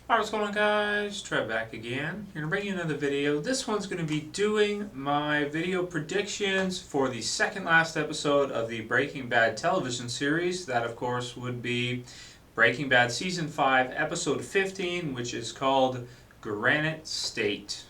Alright, what's going on, guys? Trev back again. Here to bring you another video. This one's going to be doing my video predictions for the second last episode of the Breaking Bad television series. That, of course, would be Breaking Bad Season 5, Episode 15, which is called Granite State.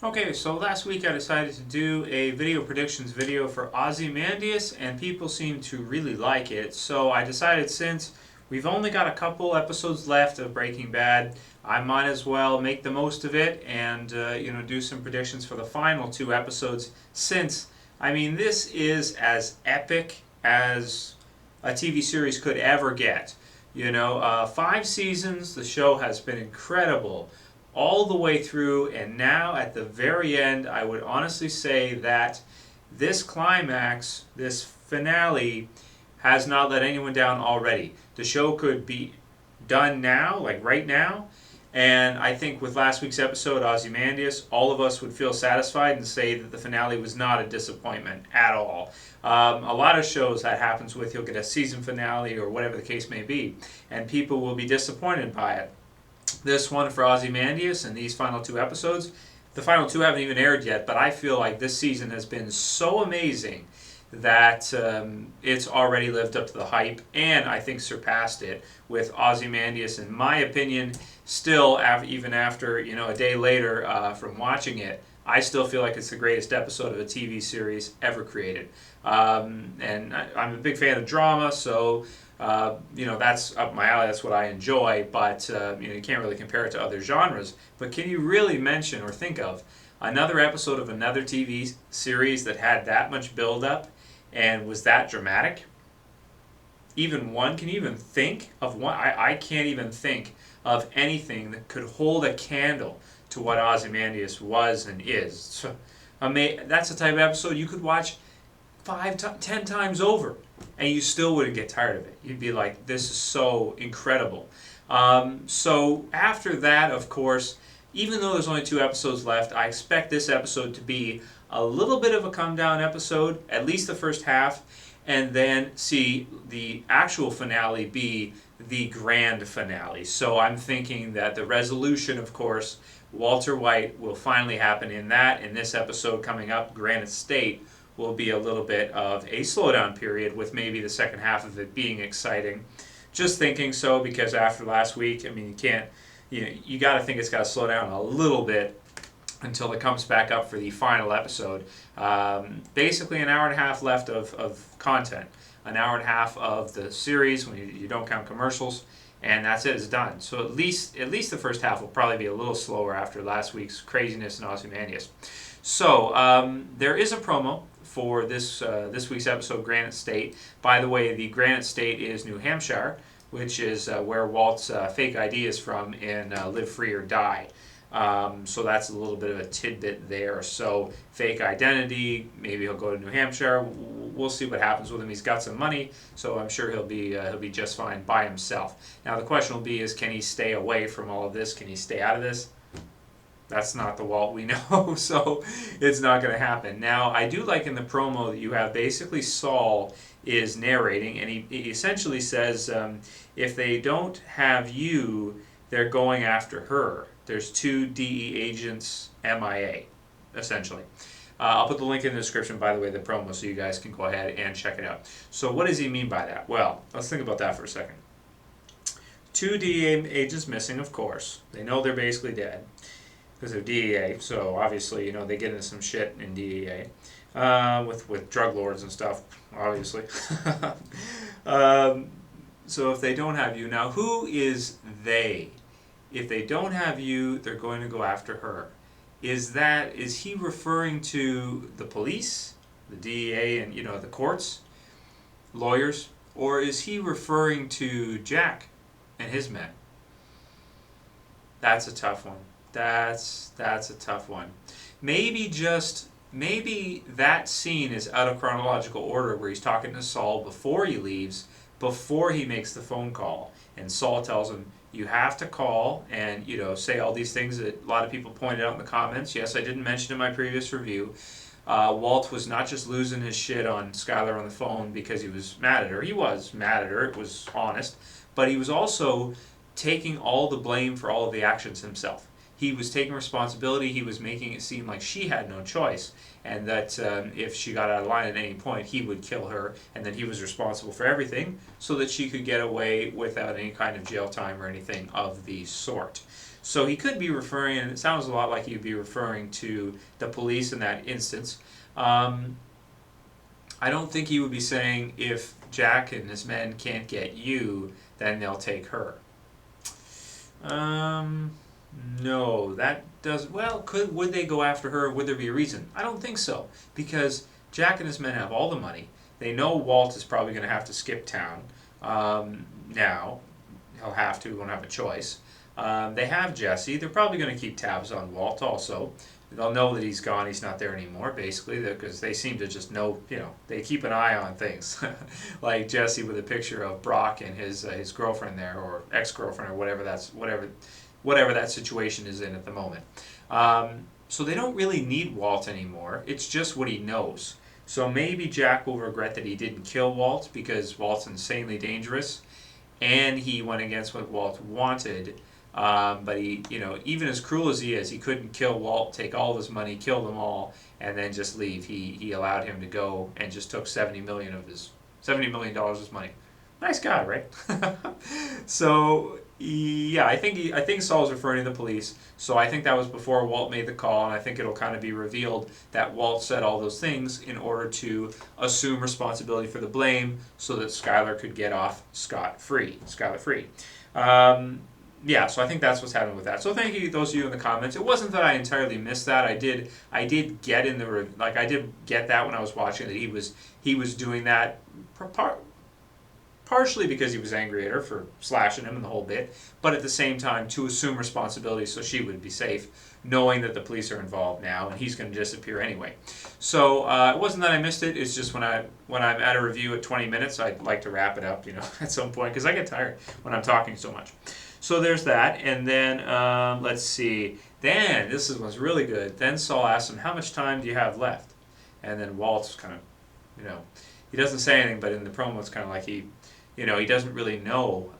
Okay, so last week I decided to do a video predictions video for Ozymandias, and people seem to really like it. So I decided, since we've only got a couple episodes left of Breaking Bad, I might as well make the most of it and do some predictions for the final two episodes. Since, I mean, this is as epic as a TV series could ever get. 5 seasons. The show has been incredible all the way through, and now at the very end, I would honestly say that this climax, this finale, has not let anyone down already. The show could be done now, like right now, and I think with last week's episode, Ozymandias, all of us would feel satisfied and say that the finale was not a disappointment at all. A lot of shows that happens with, you'll get a season finale or whatever the case may be, and people will be disappointed by it. This one for Ozymandias and these final two episodes, the final two haven't even aired yet, but I feel like this season has been so amazing that it's already lived up to the hype, and I think surpassed it, with Ozymandias, in my opinion, still, even after a day later from watching it, I still feel like it's the greatest episode of a TV series ever created. And I'm a big fan of drama, so that's up my alley. That's what I enjoy. But you can't really compare it to other genres. But can you really mention or think of another episode of another TV series that had that much build-up and was that dramatic? Even one? Can you even think of one? I can't even think of anything that could hold a candle to what Ozymandias was and is. So, that's the type of episode you could watch 10 times over, and you still wouldn't get tired of it. You'd be like, this is so incredible. So after that, of course, even though there's only 2 episodes left, I expect this episode to be a little bit of a come-down episode, at least the first half, and then see the actual finale be the grand finale. So I'm thinking that the resolution, of course, Walter White, will finally happen in this episode coming up, Granite State, will be a little bit of a slowdown period, with maybe the second half of it being exciting. Just thinking so, because after last week, I mean, you got to think it's got to slow down a little bit until it comes back up for the final episode. Basically an hour and a half left of content. An hour and a half of the series when you don't count commercials, and that's it, it's done. So at least the first half will probably be a little slower after last week's craziness in Ozymandias. So there is a promo for this week's episode, Granite State. By the way, the Granite State is New Hampshire, which is where Walt's fake ID is from in Live Free or Die. So that's a little bit of a tidbit there. So fake identity, maybe he'll go to New Hampshire. We'll see what happens with him. He's got some money, so I'm sure he'll be just fine by himself. Now the question will be is, can he stay away from all of this? Can he stay out of this? That's not the Walt we know, so it's not going to happen. Now, I do like in the promo that you have basically Saul is narrating, and he essentially says, if they don't have you, they're going after her. There's 2 DE agents MIA, essentially. I'll put the link in the description, by the way, the promo, so you guys can go ahead and check it out. So what does he mean by that? Well, let's think about that for a second. 2 DEA agents missing, of course. They know they're basically dead because they're DEA, so obviously, they get into some shit in DEA with drug lords and stuff, obviously. So if they don't have you, now who is they? If they don't have you, they're going to go after her. Is he referring to the police, the DEA, and the courts, lawyers, or is he referring to Jack and his men? That's a tough one. That's a tough one. Maybe that scene is out of chronological order, where he's talking to Saul before he leaves, before he makes the phone call, and Saul tells him, you have to call and say all these things that a lot of people pointed out in the comments. Yes, I didn't mention in my previous review. Walt was not just losing his shit on Skylar on the phone because he was mad at her. He was mad at her, it was honest. But he was also taking all the blame for all of the actions himself. He was taking responsibility, he was making it seem like she had no choice, and that if she got out of line at any point, he would kill her, and that he was responsible for everything, so that she could get away without any kind of jail time or anything of the sort. So he could be referring, and it sounds a lot like he'd be referring to the police in that instance. I don't think he would be saying, if Jack and his men can't get you, then they'll take her. No, that does, well, would they go after her? Would there be a reason? I don't think so, because Jack and his men have all the money. They know Walt is probably going to have to skip town. Now, he'll have to, he won't have a choice. They have Jesse. They're probably going to keep tabs on Walt also. They'll know that he's gone, he's not there anymore, basically, because they seem to just know, they keep an eye on things. Like Jesse with a picture of Brock and his girlfriend there, or ex-girlfriend, or whatever that situation is in at the moment. So they don't really need Walt anymore. It's just what he knows. So maybe Jack will regret that he didn't kill Walt, because Walt's insanely dangerous, and he went against what Walt wanted. But he, even as cruel as he is, he couldn't kill Walt, take all of his money, kill them all, and then just leave. He allowed him to go and just took $70 million of his money. Nice guy, right? So yeah, I think Saul's referring to the police. So I think that was before Walt made the call, and I think it'll kind of be revealed that Walt said all those things in order to assume responsibility for the blame, so that Skylar could get off scot-free. Yeah, so I think that's what's happening with that. So thank you, those of you in the comments. It wasn't that I entirely missed that. I did get I did get that when I was watching, that he was doing that partially because he was angry at her for slashing him and the whole bit, but at the same time to assume responsibility so she would be safe, knowing that the police are involved now and he's going to disappear anyway. So it wasn't that I missed it. It's just when I'm at a review at 20 minutes, I'd like to wrap it up, at some point, because I get tired when I'm talking so much. So there's that, and then let's see. Then this was really good. Then Saul asks him, "How much time do you have left?" And then Walt's kind of, he doesn't say anything, but in the promo it's kind of like he doesn't really know.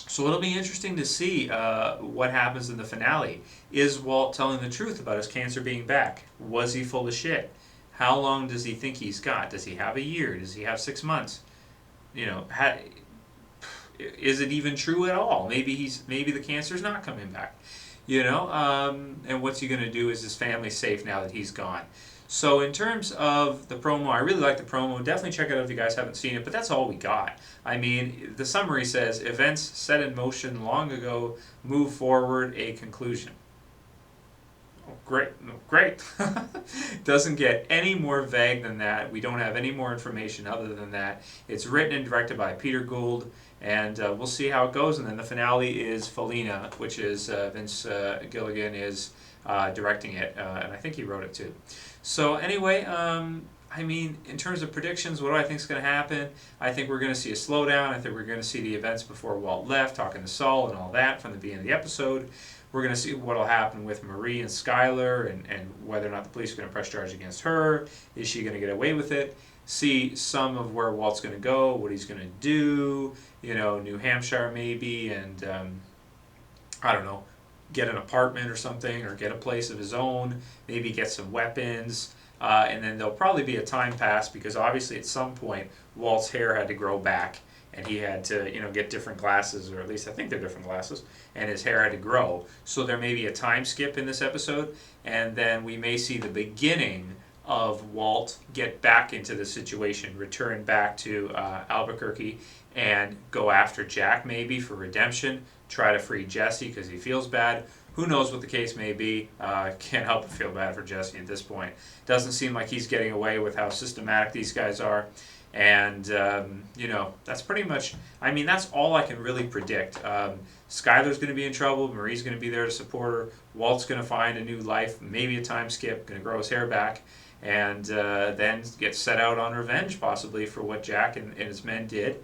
So it'll be interesting to see what happens in the finale. Is Walt telling the truth about his cancer being back? Was he full of shit? How long does he think he's got? Does he have a year? Does he have 6 months? Is it even true at all? Maybe the cancer's not coming back, and what's he going to do? Is his family safe now that he's gone? So in terms of the promo, I really like the promo. Definitely check it out if you guys haven't seen it, but that's all we got. I mean, the summary says, events set in motion long ago move forward a conclusion. Great. Doesn't get any more vague than that. We don't have any more information other than that. It's written and directed by Peter Gould, and we'll see how it goes. And then the finale is Felina, which is Vince Gilligan is directing it, and I think he wrote it too. So anyway, I mean, in terms of predictions, what do I think is going to happen? I think we're going to see a slowdown. I think we're going to see the events before Walt left, talking to Saul and all that from the beginning of the episode. We're going to see what will happen with Marie and Skylar, and whether or not the police are going to press charge against her. Is she going to get away with it? See some of where Walt's going to go, what he's going to do, New Hampshire maybe, and I don't know, get an apartment or something, or get a place of his own, maybe get some weapons, and then there'll probably be a time pass, because obviously at some point Walt's hair had to grow back, and he had to, get different glasses, or at least I think they're different glasses, and his hair had to grow. So there may be a time skip in this episode, and then we may see the beginning of Walt get back into the situation, return back to Albuquerque, and go after Jack maybe for redemption, try to free Jesse because he feels bad. Who knows what the case may be. Can't help but feel bad for Jesse at this point. Doesn't seem like he's getting away with how systematic these guys are. And, that's pretty much, I mean, that's all I can really predict. Skylar's going to be in trouble. Marie's going to be there to support her. Walt's going to find a new life, maybe a time skip, going to grow his hair back, and then get set out on revenge, possibly, for what Jack and his men did.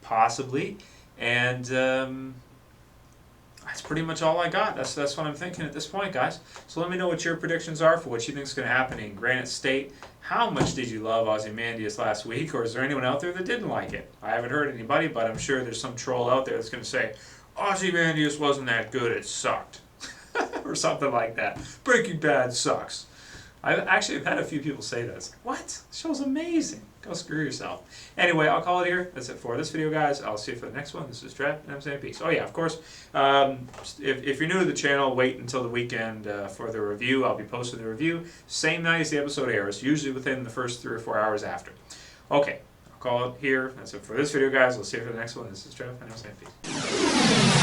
Possibly. And that's pretty much all I got. That's what I'm thinking at this point, guys. So let me know what your predictions are for what you think is going to happen in Granite State. How much did you love Ozymandias last week, or is there anyone out there that didn't like it? I haven't heard anybody, but I'm sure there's some troll out there that's going to say, Ozymandias wasn't that good, it sucked. Or something like that. Breaking Bad sucks. I've had a few people say that. It's like, what? The show's amazing. Go screw yourself. Anyway, I'll call it here. That's it for this video, guys. I'll see you for the next one. This is Trev, and I'm saying peace. Oh yeah, of course, if you're new to the channel, wait until the weekend for the review. I'll be posting the review same night as the episode airs, usually within the first 3 or 4 hours after. Okay, I'll call it here. That's it for this video, guys. I'll see you for the next one. This is Trev, and I'm saying peace.